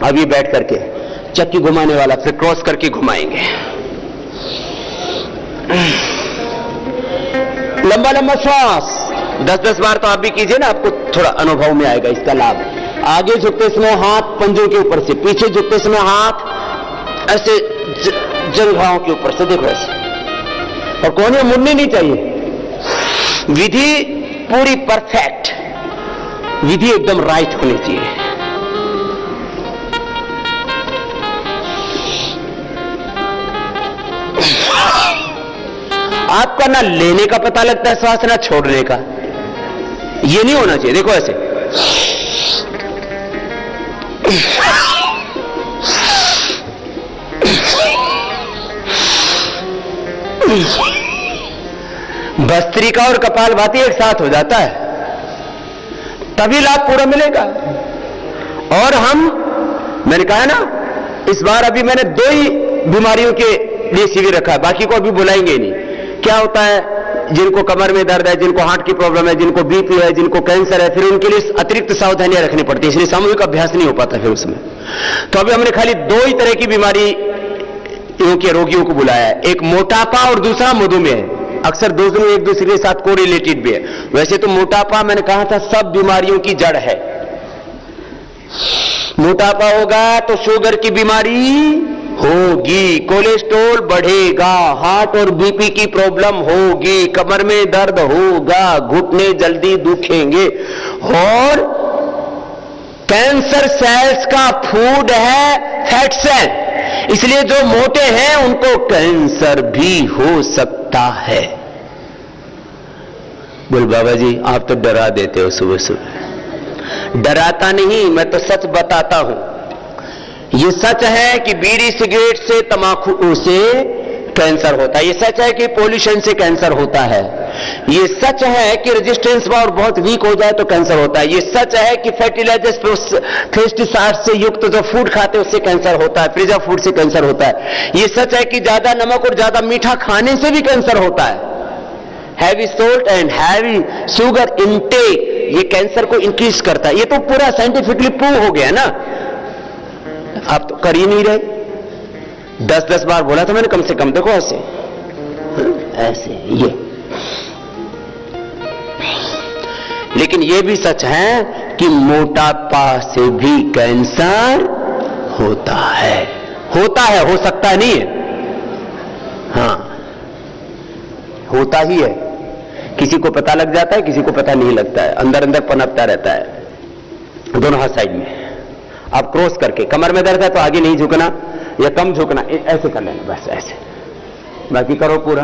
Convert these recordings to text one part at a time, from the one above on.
अभी बैठ करके चक्की घुमाने वाला, फिर क्रॉस करके घुमाएंगे। लंबा लंबा श्वास 10-10 बार तो आप भी कीजिए ना, आपको थोड़ा अनुभव में आएगा इसका लाभ। आगे झुकते समय हाथ पंजों के ऊपर से, पीछे झुकते समय हाथ ऐसे जंघाओं के ऊपर से, देखो ऐसे, और कोने मुड़ने नहीं चाहिए। विधि पूरी परफेक्ट, विधि एकदम राइट होनी चाहिए। आपका ना लेने का पता लगता है श्वास, ना छोड़ने का, ये नहीं होना चाहिए। देखो ऐसे, भस्त्रिका और कपालभाति एक साथ हो जाता है, तभी लाभ पूरा मिलेगा। और मैंने कहा ना, इस बार अभी मैंने 2 ही बीमारियों के लिए शिविर रखा है, बाकी को अभी बुलाएंगे नहीं। क्या होता है, जिनको कमर में दर्द है, जिनको हार्ट की प्रॉब्लम है, जिनको बीपी है, जिनको कैंसर है, फिर उनके लिए अतिरिक्त सावधानियां रखनी पड़ती है, इसलिए सामूहिक अभ्यास नहीं हो पाता फिर उसमें। तो अभी हमने खाली 2 ही तरह की बीमारी के रोगियों को बुलाया है, एक मोटापा और दूसरा मधुमेह। अक्सर दोनों एक दूसरे के साथ कोरिलेटेड भी है। वैसे तो मोटापा मैंने कहा था सब बीमारियों की जड़ है। मोटापा होगा तो शुगर की बीमारी होगी, कोलेस्ट्रॉल बढ़ेगा, हार्ट और बीपी की प्रॉब्लम होगी, कमर में दर्द होगा, घुटने जल्दी दुखेंगे। और कैंसर सेल्स का फूड है फैट सेल, इसलिए जो मोटे हैं उनको कैंसर भी हो सकता है। बोल बाबा जी आप तो डरा देते हो सुबह सुबह। डराता नहीं, मैं तो सच बताता हूं। ये सच है कि बीड़ी सिगरेट से, तंबाकू से कैंसर होता है। ये सच है कि पोल्यूशन से कैंसर होता है। ये सच है कि रेजिस्टेंस पावर बहुत वीक हो जाए तो कैंसर होता है। ये सच है कि फर्टिलाइजर्स, पेस्टिसाइड से युक्त जो फूड खाते हैं उससे कैंसर होता है, प्रिजर्व फूड से कैंसर होता है। ये सच है कि ज्यादा नमक और ज्यादा मीठा खाने से भी कैंसर होता है। Heavy salt and heavy sugar intake ये कैंसर को इंक्रीज करता है। ये तो पूरा साइंटिफिकली प्रूव हो गया ना, आप तो कर ही नहीं रहे। 10-10 बार बोला था मैंने कम से कम, देखो ऐसे ऐसे ये। लेकिन ये भी सच है कि मोटापा से भी कैंसर होता है। हो सकता है नहीं है, हां होता ही है। किसी को पता लग जाता है, किसी को पता नहीं लगता है, अंदर अंदर पनपता रहता है। दोनों हाथ साइड में आप क्रॉस करके, कमर में दर्द है तो आगे नहीं झुकना या कम झुकना, ऐसे कर लेना बस, ऐसे। बाकी करो पूरा।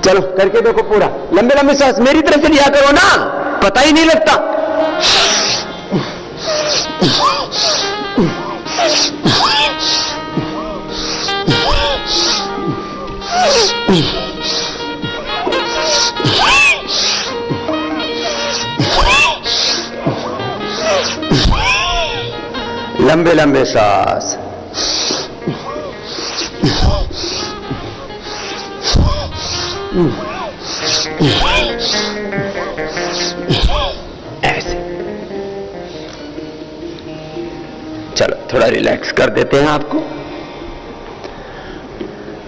चलो करके देखो पूरा, लंबे लंबे सांस मेरी तरफ से लिया करो ना, पता ही नहीं लगता। लंबे लंबे सांस। ऐसे। चलो थोड़ा रिलैक्स कर देते हैं आपको।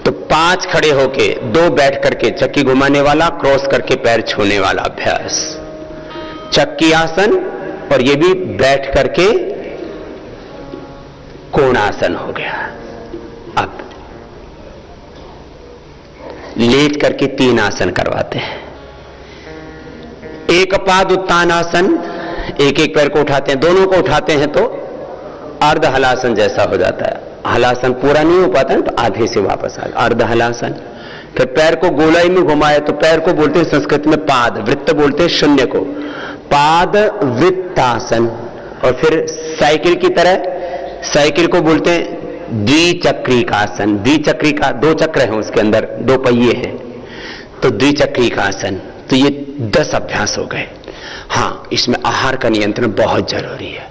तो 5 खड़े होके, 2 बैठ करके, चक्की घुमाने वाला, क्रॉस करके पैर छूने वाला अभ्यास, चक्की आसन, और ये भी बैठ करके कोणासन हो गया। अब लेट करके 3 आसन करवाते हैं। एक पाद उत्तानासन, एक एक पैर को उठाते हैं, दोनों को उठाते हैं तो अर्ध हलासन जैसा हो जाता है। हलासन पूरा नहीं हो पाता है तो आधे से वापस आ, अर्ध हलासन। फिर पैर को गोलाई में घुमाए तो पैर को बोलते हैं संस्कृत में पाद, वृत्त बोलते हैं शून्य को, पाद वृत्तासन। और फिर साइकिल की तरह, साइकिल को बोलते हैं द्विचक्रिकासन। द्विचक्रिका, 2 चक्र हैं उसके अंदर, 2 पहिए हैं, तो द्विचक्रिकासन। तो ये 10 अभ्यास हो गए। हां, इसमें आहार का नियंत्रण बहुत जरूरी है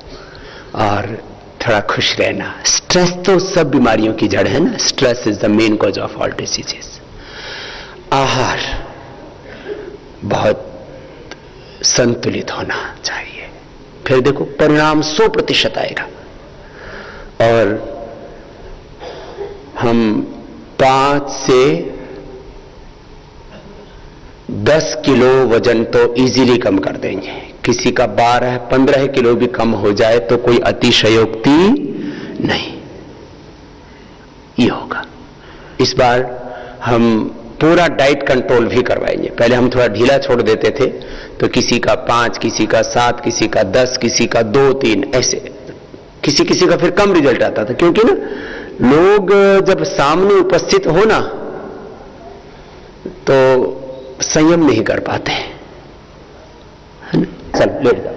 और थोड़ा खुश रहना। स्ट्रेस तो सब बीमारियों की जड़ है ना, stress is the main cause of all diseases. आहार बहुत संतुलित होना चाहिए, फिर देखो परिणाम 100% आएगा। और हम 5 से 10 किलो वजन तो इजीली कम कर देंगे। किसी का 12-15 किलो भी कम हो जाए तो कोई अतिशयोक्ति नहीं ये होगा। इस बार हम पूरा डाइट कंट्रोल भी करवाएंगे। पहले हम थोड़ा ढीला छोड़ देते थे तो किसी का 5, किसी का 7, किसी का 10, किसी का 2-3 ऐसे, किसी किसी का फिर कम रिजल्ट आता था, क्योंकि ना लोग जब सामने उपस्थित हो ना तो संयम नहीं कर पाते हैं, है ना। चल लेट जाओ।